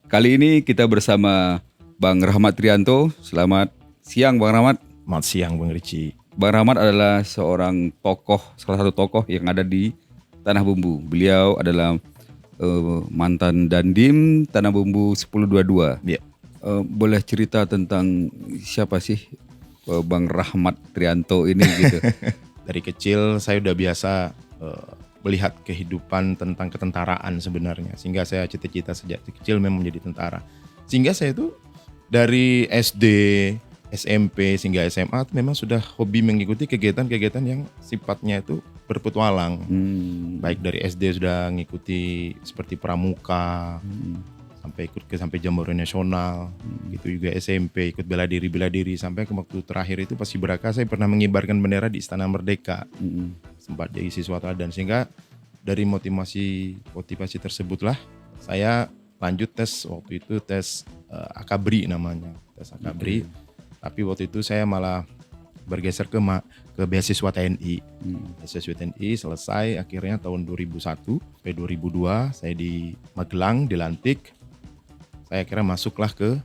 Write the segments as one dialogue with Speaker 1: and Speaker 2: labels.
Speaker 1: Kali ini kita bersama Bang Rahmat Trianto. Selamat siang Bang Rahmat.
Speaker 2: Selamat siang Bang Ricci.
Speaker 1: Bang Rahmat adalah seorang tokoh, salah satu tokoh yang ada di Tanah Bumbu. Beliau adalah mantan Dandim Tanah Bumbu 1022.
Speaker 2: Ya.
Speaker 1: Boleh cerita tentang siapa sih Bang Rahmat Trianto ini gitu?
Speaker 2: Dari kecil saya udah biasa melihat kehidupan tentang ketentaraan sebenarnya. Sehingga saya cita-cita sejak kecil memang menjadi tentara. Sehingga saya itu dari SD, SMP hingga SMA memang sudah hobi mengikuti kegiatan-kegiatan yang sifatnya itu berpetualang. Baik dari SD sudah ngikuti seperti pramuka, sampai ikut sampai Jambore Nasional, gitu juga SMP ikut bela diri sampai ke waktu terakhir itu pas Ibraka saya pernah mengibarkan bendera di Istana Merdeka. Sempat jadi siswa teladan, sehingga dari motivasi tersebutlah saya lanjut tes waktu itu tes Akabri namanya, tes Akabri. Tapi waktu itu saya malah bergeser ke beasiswa TNI. Beasiswa TNI selesai akhirnya tahun 2001 sampai 2002 saya di Magelang dilantik. Saya akhirnya masuklah ke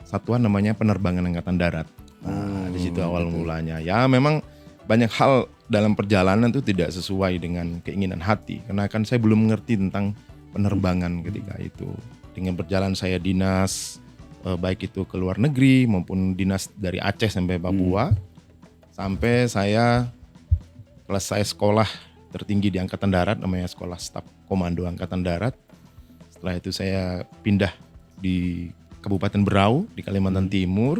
Speaker 2: satuan namanya Penerbangan Angkatan Darat. Nah, di situ awal mulanya. Ya memang banyak hal dalam perjalanan itu tidak sesuai dengan keinginan hati. Karena kan saya belum mengerti tentang penerbangan ketika itu. Dengan berjalan saya dinas, baik itu ke luar negeri maupun dinas dari Aceh sampai Papua. Sampai saya selesai sekolah tertinggi di Angkatan Darat, namanya Sekolah Staf Komando Angkatan Darat. Setelah itu saya pindah di Kabupaten Berau di Kalimantan Timur.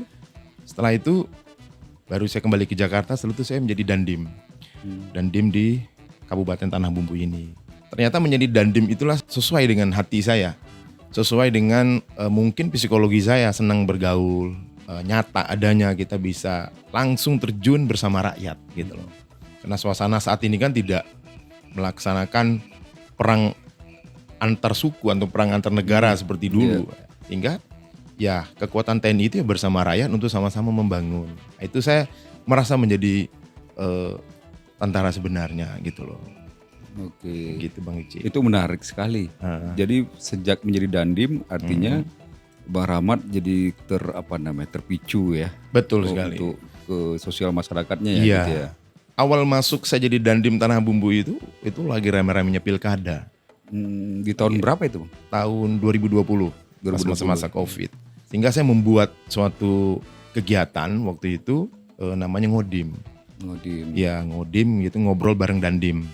Speaker 2: Setelah itu baru saya kembali ke Jakarta. Setelah itu saya menjadi Dandim. Dandim di Kabupaten Tanah Bumbu ini. Ternyata menjadi Dandim itulah sesuai dengan hati saya. Sesuai dengan mungkin psikologi saya, senang bergaul, nyata adanya kita bisa langsung terjun bersama rakyat gitu loh. Karena suasana saat ini kan tidak melaksanakan perang antar suku atau perang antar negara seperti dulu. Sehingga ya kekuatan TNI itu ya bersama rakyat untuk sama-sama membangun. Itu saya merasa menjadi tentara sebenarnya gitu loh.
Speaker 1: Oke.
Speaker 2: Gitu Bang Ici.
Speaker 1: Itu menarik sekali. Jadi sejak menjadi Dandim artinya Bang Rahmat jadi terpicu ya.
Speaker 2: Betul sekali.
Speaker 1: Untuk ke sosial masyarakatnya ya
Speaker 2: Iya.
Speaker 1: gitu ya.
Speaker 2: Awal masuk saya jadi Dandim Tanah Bumbu itu lagi rame-ramenya pilkada.
Speaker 1: Di tahun berapa itu Bang?
Speaker 2: Tahun 2020. Pas masa-masa Covid. Sehingga saya membuat suatu kegiatan waktu itu namanya Ngodim. Ya ngodim gitu, ngobrol bareng Dandim.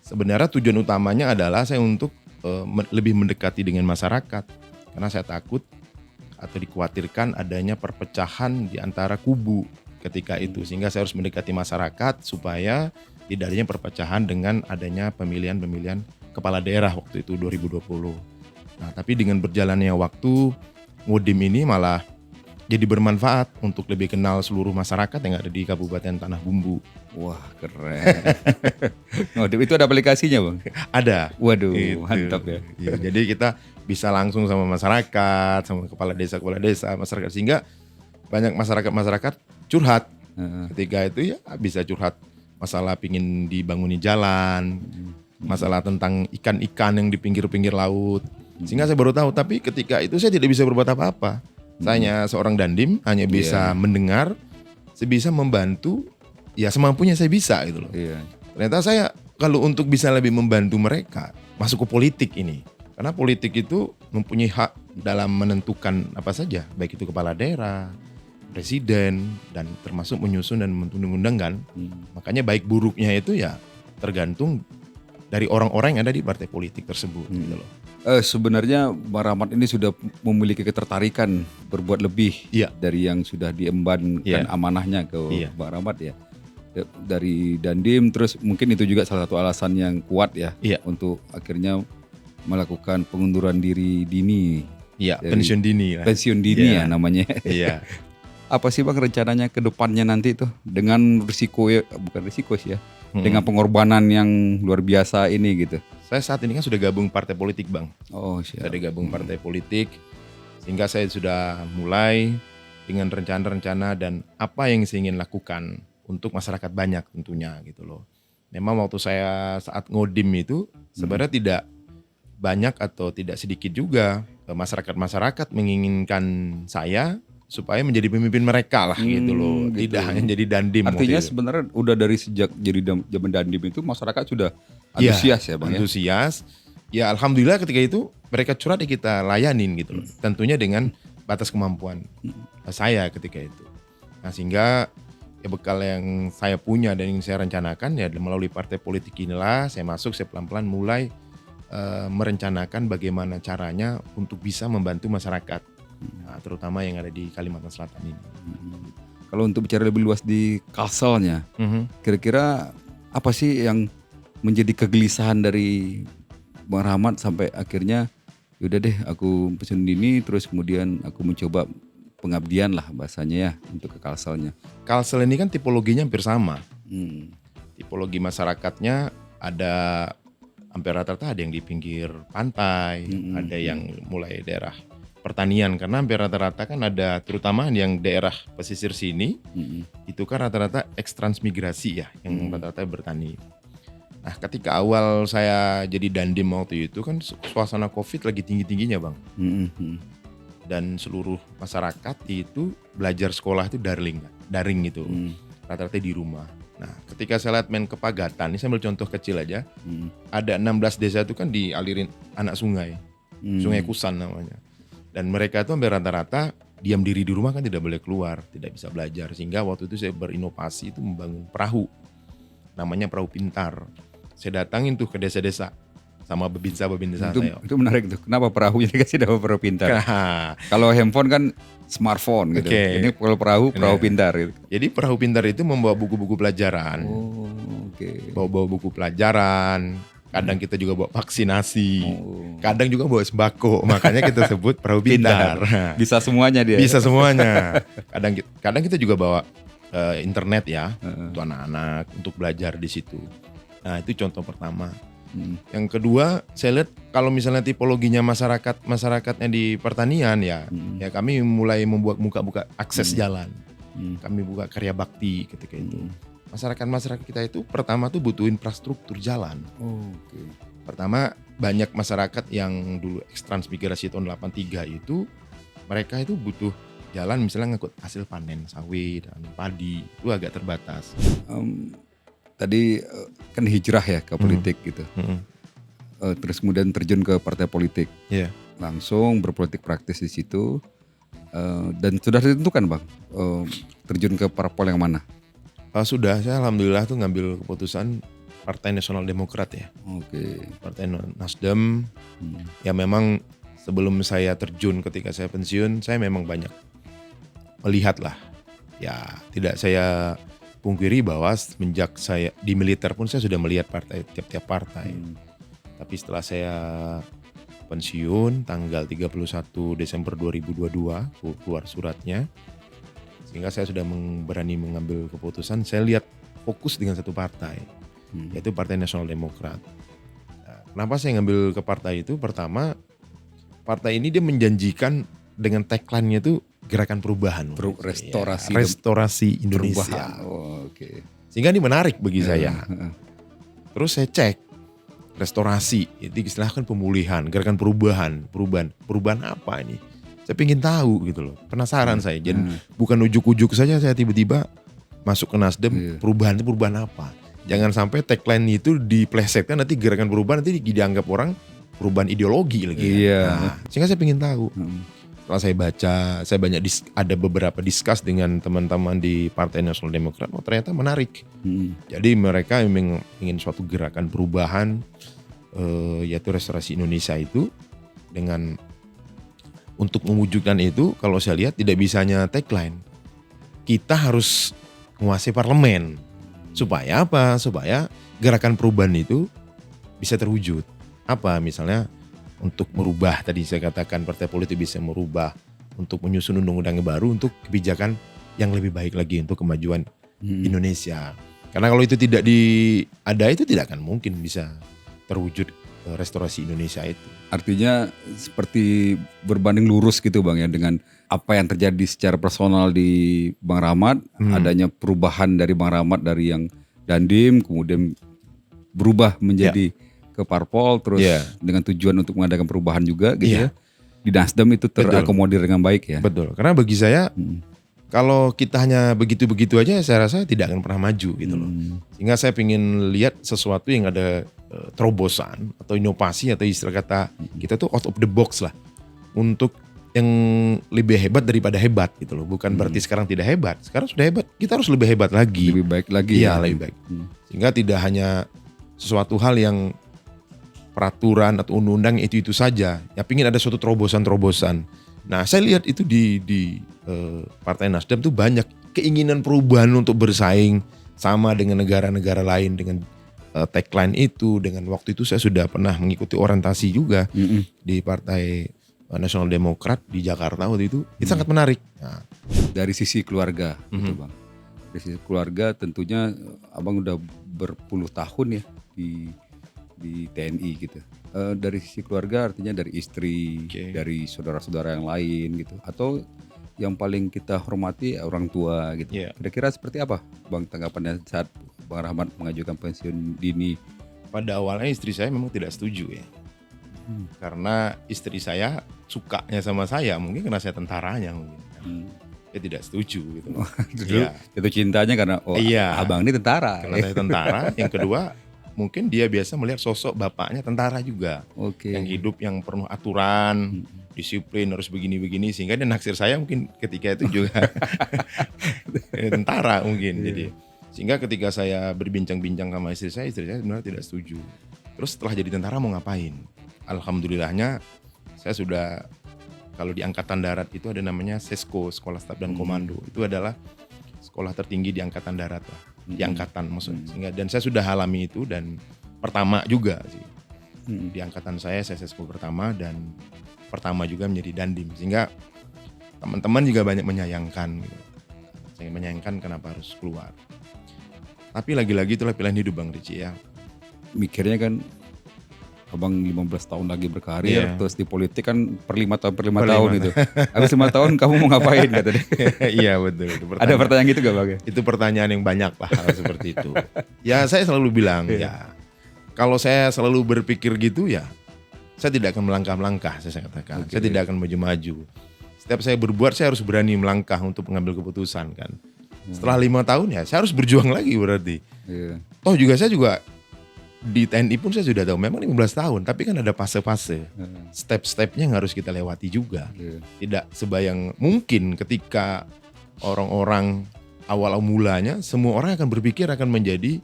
Speaker 2: Sebenarnya tujuan utamanya adalah saya untuk lebih mendekati dengan masyarakat. Karena saya takut atau dikhawatirkan adanya perpecahan di antara kubu ketika itu. Sehingga saya harus mendekati masyarakat supaya tidak adanya perpecahan dengan adanya pemilihan kepala daerah waktu itu 2020. Nah tapi dengan berjalannya waktu, Ngodim ini malah jadi bermanfaat untuk lebih kenal seluruh masyarakat yang ada di Kabupaten Tanah Bumbu.
Speaker 1: Wah keren. Ngodim itu ada aplikasinya Bang?
Speaker 2: Ada.
Speaker 1: Waduh
Speaker 2: Itu.
Speaker 1: mantap ya.
Speaker 2: Ya. Jadi kita bisa langsung sama masyarakat, sama kepala desa, masyarakat. Sehingga banyak masyarakat curhat. Ketika itu ya bisa curhat masalah pingin dibanguni jalan, masalah tentang ikan-ikan yang di pinggir-pinggir laut. Sehingga saya baru tahu, tapi ketika itu saya tidak bisa berbuat apa-apa. Saya hanya seorang Dandim, hanya bisa mendengar, saya bisa membantu, ya semampunya saya bisa gitu loh. Ternyata saya kalau untuk bisa lebih membantu mereka, masuk ke politik ini. Karena politik itu mempunyai hak dalam menentukan apa saja, baik itu kepala daerah, presiden, dan termasuk menyusun dan undang-undang kan. Makanya baik buruknya itu ya tergantung dari orang-orang yang ada di partai politik tersebut gitu loh.
Speaker 1: Sebenarnya Bang Rahmat ini sudah memiliki ketertarikan berbuat lebih dari yang sudah diembankan amanahnya ke Bang Rahmat ya. Dari Dandim, terus mungkin itu juga salah satu alasan yang kuat ya untuk akhirnya melakukan pengunduran diri dini.
Speaker 2: Iya, pensiun dini lah.
Speaker 1: Pensiun dini ya namanya.
Speaker 2: Iya.
Speaker 1: Apa sih Bang rencananya ke depannya nanti tuh dengan risiko ya, bukan risiko sih ya, dengan pengorbanan yang luar biasa ini gitu.
Speaker 2: Saya saat ini kan sudah gabung partai politik Bang.
Speaker 1: Oh siap.
Speaker 2: Saya sudah gabung partai politik, sehingga saya sudah mulai dengan rencana-rencana dan apa yang saya ingin lakukan untuk masyarakat banyak tentunya gitu loh. Memang waktu saya saat ngodim itu sebenarnya tidak banyak atau tidak sedikit juga masyarakat menginginkan saya supaya menjadi pemimpin mereka lah gitu loh. Tidak hanya jadi dandim.
Speaker 1: Artinya sebenarnya udah dari sejak jadi zaman dandim itu masyarakat sudah antusias ya Bang
Speaker 2: antusias. Ya alhamdulillah ketika itu mereka curhat ya kita layanin gitu loh. Tentunya dengan batas kemampuan saya ketika itu. Nah sehingga ya bekal yang saya punya dan yang saya rencanakan ya melalui partai politik inilah saya pelan-pelan mulai merencanakan bagaimana caranya untuk bisa membantu masyarakat, nah, terutama yang ada di Kalimantan Selatan ini.
Speaker 1: Kalau untuk bicara lebih luas di Kalselnya, kira-kira apa sih yang menjadi kegelisahan dari Bang Rahmat sampai akhirnya yaudah deh aku pensiun dini, terus kemudian aku mencoba pengabdian lah bahasanya ya untuk ke Kalselnya.
Speaker 2: Kalsel ini kan tipologinya hampir sama. Tipologi masyarakatnya ada hampir rata-rata ada yang di pinggir pantai, ada yang mulai daerah pertanian karena hampir rata-rata kan ada terutama yang daerah pesisir sini itu kan rata-rata eks-transmigrasi ya yang rata-rata bertani. Nah ketika awal saya jadi dandim waktu itu kan suasana Covid lagi tinggi-tingginya Bang. Dan seluruh masyarakat itu belajar sekolah itu daring gitu, rata-rata di rumah. Nah ketika saya lihat main ke Pagatan, ini saya ambil contoh kecil aja, ada 16 desa itu kan dialirin anak sungai, Sungai Kusan namanya. Dan mereka itu hampir rata-rata diam diri di rumah kan tidak boleh keluar, tidak bisa belajar. Sehingga waktu itu saya berinovasi itu membangun perahu, namanya perahu pintar. Saya datangin tuh ke desa-desa sama bebinsa saya.
Speaker 1: Itu menarik tuh. Kenapa perahunya dikasih nama perahu pintar? Kalau handphone kan smartphone gitu. Ini kalau perahu pintar gitu.
Speaker 2: Jadi perahu pintar itu membawa buku-buku pelajaran. Bawa buku pelajaran. Kadang kita juga bawa vaksinasi. Kadang juga bawa sembako. Makanya kita sebut perahu pintar.
Speaker 1: Bisa semuanya dia.
Speaker 2: Bisa semuanya. Kadang kita juga bawa internet ya untuk anak-anak untuk belajar di situ. Nah itu contoh pertama. Yang kedua, saya lihat kalau misalnya tipologinya masyarakatnya di pertanian ya kami mulai membuka akses jalan. Kami buka karya bakti ketika itu. Masyarakat kita itu pertama tuh butuh infrastruktur jalan. Pertama banyak masyarakat yang dulu eks-transmigrasi tahun 83 itu mereka itu butuh jalan misalnya ngikut hasil panen sawit dan padi itu agak terbatas.
Speaker 1: Tadi kan hijrah ya ke politik gitu. Terus kemudian terjun ke partai politik. Langsung berpolitik praktis di situ. Dan sudah ditentukan Bang, terjun ke parpol yang mana?
Speaker 2: Sudah, saya alhamdulillah tuh ngambil keputusan Partai Nasional Demokrat ya. Partai Nasdem. Ya memang sebelum saya terjun ketika saya pensiun, saya memang banyak melihat lah. Ya tidak saya pungkiri bahwa semenjak saya di militer pun saya sudah melihat tiap-tiap partai. Tapi setelah saya pensiun tanggal 31 Desember 2022 keluar suratnya. Sehingga saya sudah berani mengambil keputusan, saya lihat fokus dengan satu partai, yaitu Partai Nasional Demokrat. Nah, kenapa saya ngambil ke partai itu? Pertama, partai ini dia menjanjikan dengan tagline-nya itu gerakan perubahan, restorasi Indonesia. Sehingga ini menarik bagi saya. Terus saya cek restorasi, itu istilahkan pemulihan, gerakan perubahan apa ini? Saya pengen tahu gitu loh, penasaran saya. Jadi bukan ujuk-ujuk saja saya tiba-tiba masuk ke Nasdem, perubahan itu perubahan apa? Jangan sampai tagline itu diplesetkan nanti gerakan perubahan nanti dianggap orang perubahan ideologi lagi. Nah, sehingga saya pengen tahu. Setelah saya baca, saya ada beberapa diskus dengan teman-teman di Partai Nasional Demokrat, ternyata menarik. Jadi mereka ingin suatu gerakan perubahan, yaitu restorasi Indonesia itu dengan untuk mewujudkan itu, kalau saya lihat tidak bisanya tagline. Kita harus menguasai parlemen. Supaya apa? Supaya gerakan perubahan itu bisa terwujud. Apa misalnya untuk merubah, tadi saya katakan partai politik bisa merubah untuk menyusun undang-undang yang baru untuk kebijakan yang lebih baik lagi untuk kemajuan Indonesia. Karena kalau itu tidak ada itu tidak akan mungkin bisa terwujud restorasi Indonesia itu.
Speaker 1: Artinya seperti berbanding lurus gitu Bang ya dengan apa yang terjadi secara personal di Bang Rahmat, adanya perubahan dari Bang Rahmat dari yang dandim kemudian berubah menjadi ke parpol terus dengan tujuan untuk mengadakan perubahan juga gitu ya. di Nasdem itu terakomodir dengan baik ya.
Speaker 2: Betul. Karena bagi saya kalau kita hanya begitu-begitu aja, saya rasa tidak akan pernah maju gitu loh. Sehingga saya ingin lihat sesuatu yang ada terobosan atau inovasi atau istilah kata kita tuh out of the box lah untuk yang lebih hebat daripada hebat gitu loh. Bukan berarti sekarang tidak hebat. Sekarang sudah hebat, kita harus lebih hebat lagi.
Speaker 1: Lebih baik lagi.
Speaker 2: Iya, lebih baik. Sehingga tidak hanya sesuatu hal yang peraturan atau undang-undang itu saja. Ya pingin ada suatu terobosan-terobosan. Nah, saya lihat itu di Partai Nasdem tuh banyak keinginan perubahan untuk bersaing sama dengan negara-negara lain dengan tagline itu. Dengan waktu itu saya sudah pernah mengikuti orientasi juga di Partai Nasional Demokrat di Jakarta waktu itu sangat menarik. Nah,
Speaker 1: dari sisi keluarga, gitu Bang. Dari sisi keluarga tentunya Abang udah berpuluh tahun ya di TNI gitu. Dari sisi keluarga artinya dari istri, dari saudara-saudara yang lain gitu. Atau yang paling kita hormati orang tua gitu. Kira-kira seperti apa Bang tanggapannya saat Bang Rahmat mengajukan pensiun dini?
Speaker 2: Pada awalnya istri saya memang tidak setuju ya. Karena istri saya sukanya sama saya, mungkin karena saya tentaranya mungkin. Dia tidak setuju gitu.
Speaker 1: Itu cintanya karena abang ini tentara.
Speaker 2: Karena saya tentara. Yang kedua, mungkin dia biasa melihat sosok bapaknya tentara juga. Yang hidup yang penuh aturan, disiplin, harus begini-begini, sehingga dia naksir saya mungkin ketika itu juga tentara mungkin. Jadi sehingga ketika saya berbincang-bincang sama istri saya sebenarnya tidak setuju. Terus setelah jadi tentara mau ngapain? Alhamdulillahnya saya sudah, kalau di Angkatan Darat itu ada namanya SESCO, Sekolah Staf dan Komando. Itu adalah sekolah tertinggi di Angkatan Darat lah, di Angkatan maksudnya. Sehingga, dan saya sudah alami itu dan pertama juga sih. Di Angkatan saya SESCO pertama dan pertama juga menjadi Dandim. Sehingga teman-teman juga banyak menyayangkan gitu. Saya menyayangkan kenapa harus keluar. Tapi lagi-lagi itulah pilihan hidup Bang Ricci ya.
Speaker 1: Mikirnya kan Abang 15 tahun lagi berkarir, terus di politik kan per 5 tahun itu. Habis 5 tahun kamu mau ngapain kata dia.
Speaker 2: Iya betul.
Speaker 1: Ada pertanyaan gitu gak Bang?
Speaker 2: Itu pertanyaan yang banyak lah hal seperti itu. Ya saya selalu bilang ya, kalau saya selalu berpikir gitu ya, saya tidak akan melangkah-melangkah saya katakan. Saya tidak akan maju-maju. Setiap saya berbuat saya harus berani melangkah untuk mengambil keputusan kan. Setelah 5 tahun ya saya harus berjuang lagi berarti. Toh juga saya juga di TNI pun saya sudah tahu memang 15 tahun, tapi kan ada fase-fase, step-stepnya yang harus kita lewati juga. Tidak sebayang mungkin ketika orang-orang awal mulanya, semua orang akan berpikir akan menjadi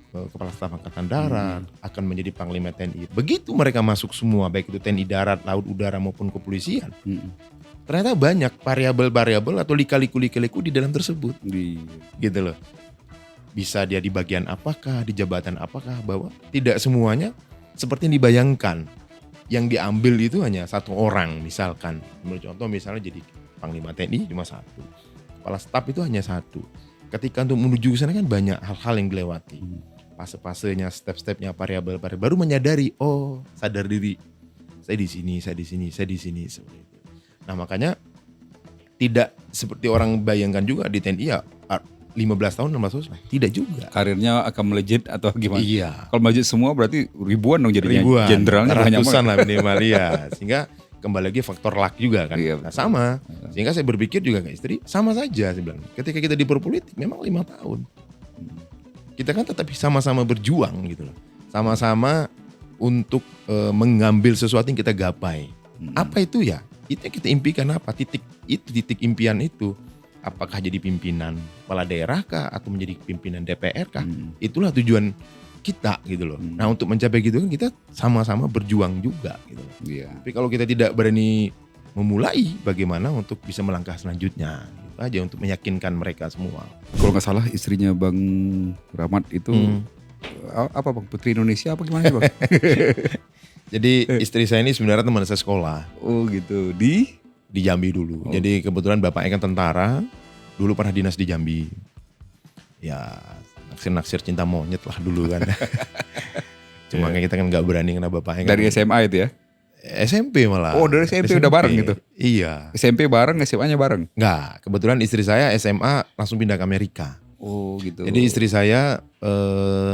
Speaker 2: Kepala Staf Angkatan Darat, akan menjadi Panglima TNI. Begitu mereka masuk semua, baik itu TNI Darat, Laut, Udara maupun kepolisian, ternyata banyak variabel-variabel atau lika-liku di dalam tersebut, gitu loh. Bisa dia di bagian apakah, di jabatan apakah, bahwa tidak semuanya seperti yang dibayangkan. Yang diambil itu hanya satu orang misalkan. Contoh misalnya jadi Panglima TNI cuma satu. Kepala Staf itu hanya satu. Ketika untuk menuju ke sana kan banyak hal-hal yang dilewati. Fase-fasenya, step-stepnya, variabel-variabel. Baru menyadari, oh sadar diri. Saya di sini. Seperti itu. Nah makanya tidak seperti orang bayangkan juga di TNI ya 15 tahun 16 tahun tidak juga.
Speaker 1: Karirnya akan melejit atau gimana?
Speaker 2: Iya.
Speaker 1: Kalau melejit semua berarti ribuan dong jadinya. Jenderalnya
Speaker 2: ratusan lah minimal ya. Sehingga kembali lagi faktor luck juga kan. Nah, sama. Sehingga saya berpikir juga ke istri sama saja saya bilang. Ketika kita di berpolitik memang 5 tahun. Kita kan tetap sama-sama berjuang gitu loh. Sama-sama untuk mengambil sesuatu yang kita gapai. Apa itu ya? Itu yang kita impikan apa? Titik impian itu. Apakah jadi pimpinan kepala daerah kah atau menjadi pimpinan DPR kah? Itulah tujuan kita gitu loh. Nah untuk mencapai gitu kan kita sama-sama berjuang juga gitu loh. Tapi kalau kita tidak berani memulai, bagaimana untuk bisa melangkah selanjutnya? Gitu aja untuk meyakinkan mereka semua.
Speaker 1: Kalau nggak salah istrinya Bang Rahmat itu apa Bang, Putri Indonesia apa gimana Bang?
Speaker 2: Jadi istri saya ini sebenarnya teman saya sekolah.
Speaker 1: Oh gitu.
Speaker 2: Di Jambi dulu. Jadi kebetulan bapaknya kan tentara, dulu pernah dinas di Jambi. Ya naksir-naksir cinta monyet lah dulu kan. Cuma kita kan gak berani karena bapaknya
Speaker 1: dari
Speaker 2: kan.
Speaker 1: SMA itu ya?
Speaker 2: SMP malah.
Speaker 1: Oh dari SMP udah bareng gitu?
Speaker 2: Iya.
Speaker 1: SMP bareng, SMA-nya bareng?
Speaker 2: Enggak, kebetulan istri saya SMA langsung pindah ke Amerika.
Speaker 1: Oh gitu.
Speaker 2: Jadi istri saya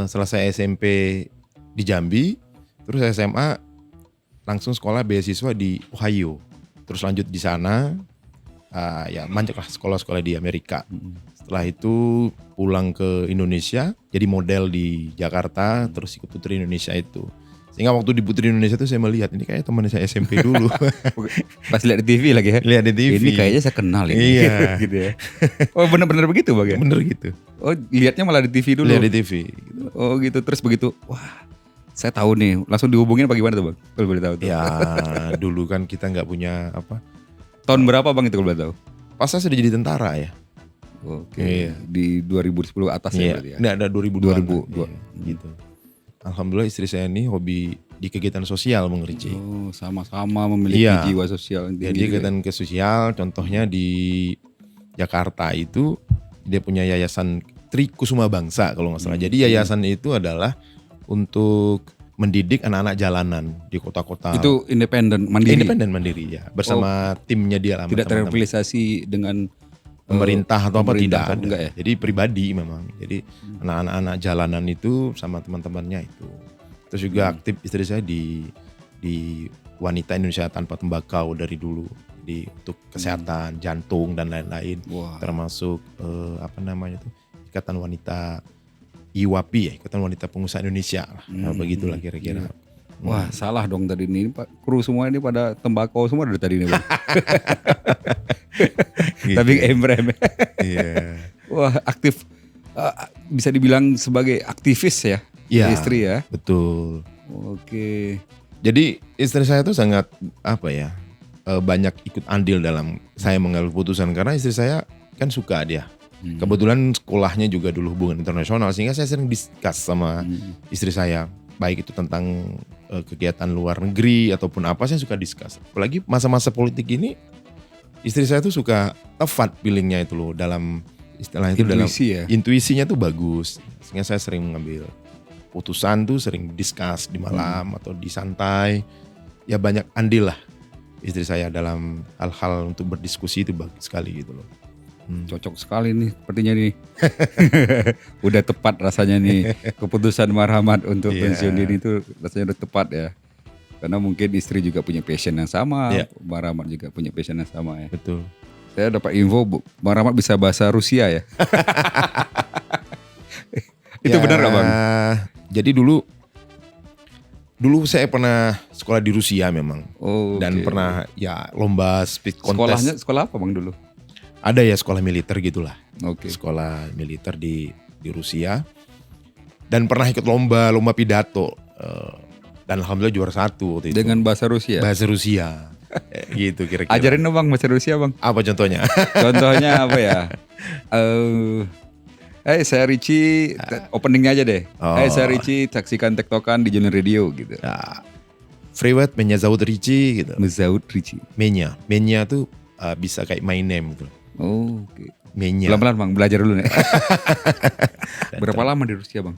Speaker 2: selesai SMP di Jambi, terus SMA langsung sekolah beasiswa di Ohio. terus lanjut di sana, ya banyak lah sekolah-sekolah di Amerika. Setelah itu pulang ke Indonesia, jadi model di Jakarta, terus ikut Putri Indonesia itu. Sehingga waktu di Putri Indonesia itu saya melihat ini kayak teman saya SMP dulu.
Speaker 1: Pas lihat di TV lagi ya.
Speaker 2: Lihat di TV.
Speaker 1: Ini kayaknya saya kenal ini.
Speaker 2: Iya.
Speaker 1: Gitu ya. Oh benar-benar begitu Bang ya?
Speaker 2: Bener gitu.
Speaker 1: Oh lihatnya malah di TV dulu.
Speaker 2: Lihat di TV. Gitu.
Speaker 1: Oh gitu, terus begitu, wah saya tahu nih, langsung dihubungin apa gimana tuh Bang? Kalau boleh tahu tuh.
Speaker 2: Ya dulu kan kita nggak punya apa.
Speaker 1: Tahun berapa Bang itu kalau boleh tahu?
Speaker 2: Pas saya sudah jadi tentara ya.
Speaker 1: Oke.
Speaker 2: Iya.
Speaker 1: Di 2010 atas ya berarti ya.
Speaker 2: Ini ada 2002.
Speaker 1: 2002.
Speaker 2: Gitu. Alhamdulillah istri saya ini hobi di kegiatan sosial Bang Ricci.
Speaker 1: Oh, sama-sama memiliki jiwa sosial yang tinggi.
Speaker 2: Jadi kegiatan ke sosial, contohnya di Jakarta itu dia punya yayasan Tri Kusuma Bangsa kalau nggak salah. Jadi yayasan itu adalah untuk mendidik anak-anak jalanan di kota-kota.
Speaker 1: Itu independen mandiri.
Speaker 2: Independen mandiri ya, bersama timnya dia lah.
Speaker 1: Tidak terafiliasi dengan
Speaker 2: pemerintah atau apa, tidak ada.
Speaker 1: Enggak ya?
Speaker 2: Jadi pribadi memang. Jadi anak-anak jalanan itu sama teman-temannya itu. Terus juga aktif istri saya di Wanita Indonesia Tanpa Tembakau dari dulu. Jadi untuk kesehatan jantung dan lain-lain. Termasuk apa namanya tuh, Ikatan Wanita IWAPI ya, Ikatan Wanita Pengusaha Indonesia lah. Begitulah kira-kira.
Speaker 1: Wah salah dong tadi ini Pak, kru semua ini pada tembakau semua dari tadi ini Bang.
Speaker 2: Gitu.
Speaker 1: Tapi embrem.
Speaker 2: Iya.
Speaker 1: Wah aktif, bisa dibilang sebagai aktivis ya, istri ya.
Speaker 2: Betul.
Speaker 1: Oke.
Speaker 2: Jadi istri saya tuh sangat apa ya, banyak ikut andil dalam saya mengambil keputusan karena istri saya kan suka dia. Kebetulan sekolahnya juga dulu hubungan internasional sehingga saya sering discuss sama istri saya. Baik itu tentang kegiatan luar negeri ataupun apa, saya suka discuss. Apalagi masa-masa politik ini istri saya tuh suka tepat feelingnya itu loh, dalam istilahnya itu dalam intuisinya tuh bagus. Sehingga saya sering mengambil putusan tuh, sering discuss di malam atau di santai. Ya banyak andil lah istri saya dalam hal-hal untuk berdiskusi, itu bagus sekali gitu loh.
Speaker 1: Cocok sekali nih sepertinya nih. Udah tepat rasanya nih keputusan Marhamat untuk pensiun dini itu rasanya udah tepat ya. Karena mungkin istri juga punya passion yang sama, Marhamat juga punya passion yang sama ya.
Speaker 2: Betul.
Speaker 1: Saya dapat info Marhamat bisa bahasa Rusia ya. Itu benar gak Bang?
Speaker 2: Jadi dulu saya pernah sekolah di Rusia memang. Dan pernah ya lomba speed contest.
Speaker 1: Sekolah apa Bang dulu?
Speaker 2: Ada ya sekolah militer gitulah.
Speaker 1: Sekolah
Speaker 2: militer di Rusia. Dan pernah ikut lomba pidato. Dan alhamdulillah juara 1 waktu itu.
Speaker 1: Dengan bahasa Rusia?
Speaker 2: Bahasa Rusia. Gitu kira-kira.
Speaker 1: Ajarin dong Bang bahasa Rusia Bang.
Speaker 2: Apa contohnya?
Speaker 1: Contohnya apa ya? Saya Richie, openingnya aja deh. Saya Richie, saksikan tektokan di Junior Radio gitu.
Speaker 2: Привет, меня зовут Richie gitu.
Speaker 1: Mezaut Richie.
Speaker 2: Menya tuh bisa kayak my name gitu.
Speaker 1: Oke.
Speaker 2: Menya.
Speaker 1: Pelan-pelan Bang, belajar dulu nih. Berapa lama di Rusia Bang?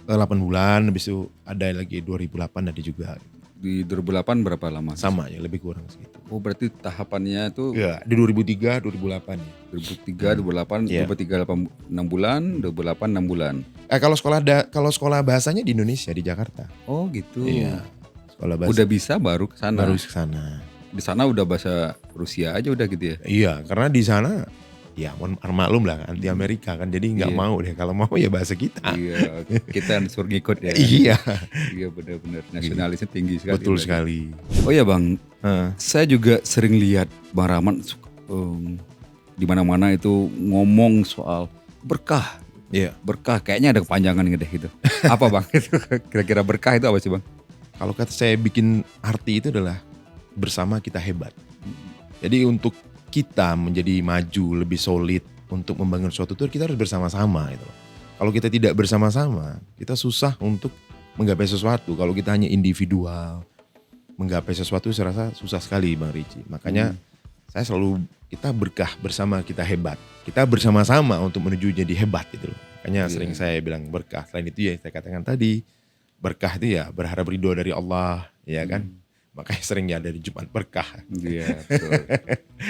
Speaker 2: 8 bulan, habis itu ada lagi 2008 ada juga.
Speaker 1: Di 2008 berapa lama?
Speaker 2: Sama ya, lebih kurang segitu.
Speaker 1: Oh berarti tahapannya tuh?
Speaker 2: Ya, di 2003, 2008 ya.
Speaker 1: 2003, 2008, 6 bulan, 2008 6 bulan.
Speaker 2: Kalau sekolah bahasanya di Indonesia, di Jakarta.
Speaker 1: Oh gitu.
Speaker 2: Iya. Sekolah bahasa.
Speaker 1: Udah bisa baru ke sana.
Speaker 2: Baru ke sana.
Speaker 1: Di sana udah bahasa Rusia aja udah gitu ya?
Speaker 2: Iya, karena di sana ya maklum lah anti Amerika kan, jadi nggak mau deh, kalau mau ya bahasa kita.
Speaker 1: Iya, kita suruh ngikut ya.
Speaker 2: Iya.
Speaker 1: Iya benar-benar nasionalisnya tinggi sekali.
Speaker 2: Betul sekali.
Speaker 1: Oh iya Bang, saya juga sering lihat Bang Rahmat di mana-mana itu ngomong soal berkah.
Speaker 2: Iya.
Speaker 1: Berkah kayaknya ada kepanjangan gitu. Apa Bang? Kira-kira berkah itu apa sih Bang?
Speaker 2: Kalau kata saya bikin arti itu adalah bersama kita hebat. Jadi untuk kita menjadi maju lebih solid untuk membangun suatu itu kita harus bersama-sama gitu. Kalau kita tidak bersama-sama, kita susah untuk menggapai sesuatu. Kalau kita hanya individual menggapai sesuatu, saya rasa susah sekali Bang Richie. Makanya saya selalu, kita berkah bersama kita hebat. Kita bersama-sama untuk menuju jadi hebat gitu loh. Makanya sering saya bilang berkah. Selain itu ya saya katakan tadi, berkah itu ya berharap ridho dari Allah, ya kan. Makanya seringnya ada di Jumat berkah. Iya
Speaker 1: betul.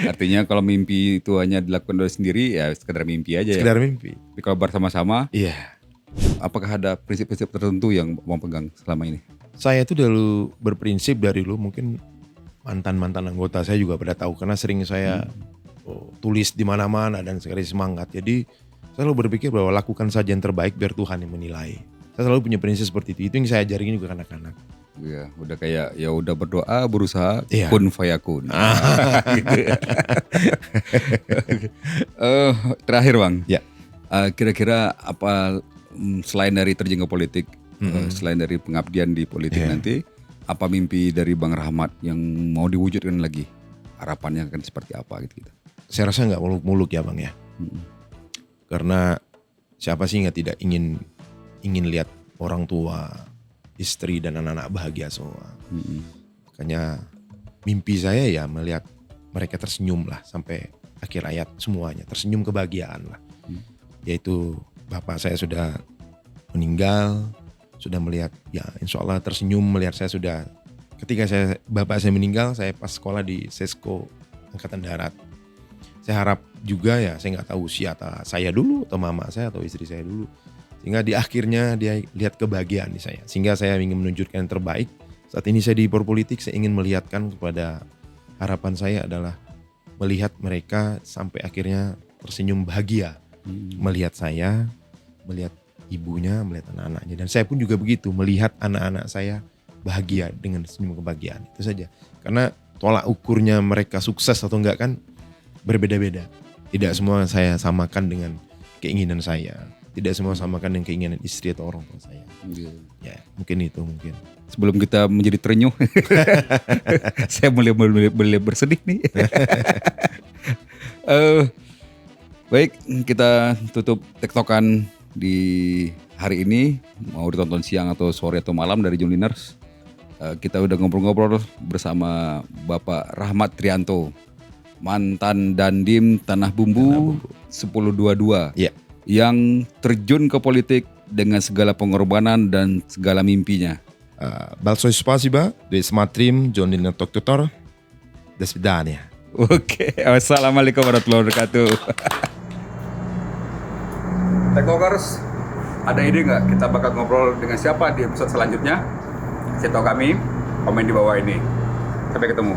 Speaker 1: Artinya kalau mimpi itu hanya dilakukan oleh sendiri ya sekedar mimpi aja.
Speaker 2: Sekedar mimpi.
Speaker 1: Tapi kalau bersama-sama.
Speaker 2: Iya.
Speaker 1: Apakah ada prinsip-prinsip tertentu yang mau pegang selama ini?
Speaker 2: Saya itu dulu berprinsip dari dulu mungkin mantan anggota saya juga pada tahu karena sering saya tulis di mana-mana dan sekali semangat. Jadi saya selalu berpikir bahwa lakukan saja yang terbaik biar Tuhan yang menilai. Saya selalu punya prinsip seperti itu. Itu yang saya ajarin juga ke anak-anak.
Speaker 1: Iya, udah kayak ya udah berdoa, berusaha,
Speaker 2: Iya.
Speaker 1: kun fayakun. Gitu. Terakhir Bang,
Speaker 2: Ya.
Speaker 1: Kira-kira apa selain dari terjun ke politik, selain dari pengabdian di politik nanti, apa mimpi dari Bang Rahmat yang mau diwujudkan lagi? Harapannya akan seperti apa gitu?
Speaker 2: Saya rasa nggak muluk-muluk ya Bang ya. Karena siapa sih nggak tidak ingin lihat orang tua, istri dan anak-anak bahagia semua. Makanya mimpi saya ya melihat mereka tersenyum lah sampai akhir hayat semuanya, tersenyum kebahagiaan lah. Yaitu bapak saya sudah meninggal, sudah melihat ya insya Allah tersenyum melihat saya sudah, ketika bapak saya meninggal saya pas sekolah di Sesko Angkatan Darat. Saya harap juga ya, saya nggak tahu usia saya dulu atau mama saya atau istri saya dulu. Sehingga di akhirnya dia lihat kebahagiaan di saya. Sehingga saya ingin menunjukkan yang terbaik. Saat ini saya di politik, saya ingin melihatkan kepada harapan saya adalah melihat mereka sampai akhirnya tersenyum bahagia. Melihat saya, melihat ibunya, melihat anak-anaknya. Dan saya pun juga begitu, melihat anak-anak saya bahagia dengan senyum kebahagiaan. Itu saja. Karena tolak ukurnya mereka sukses atau enggak kan berbeda-beda. Tidak semua saya samakan dengan keinginan saya. Tidak semua samakan dengan keinginan istri atau orang tua saya. Ya mungkin itu mungkin.
Speaker 1: Sebelum kita menjadi terenyuh, saya mulai bersedih nih. Baik, kita tutup tektokan di hari ini. Mau ditonton siang atau sore atau malam dari Jungliners. Kita udah ngobrol-ngobrol bersama Bapak Rahmat Trianto, mantan Dandim Tanah Bumbu 1022.
Speaker 2: Ya.
Speaker 1: Yang terjun ke politik dengan segala pengorbanan dan segala mimpinya.
Speaker 2: Большое спасибо, смотрим, John Liner Tutor. До свидания.
Speaker 1: Oke, wassalamualaikum warahmatullahi wabarakatuh. Tektokers, ada ide nggak kita bakal ngobrol dengan siapa di episode selanjutnya? Kasih tahu kami, komen di bawah ini. Sampai ketemu.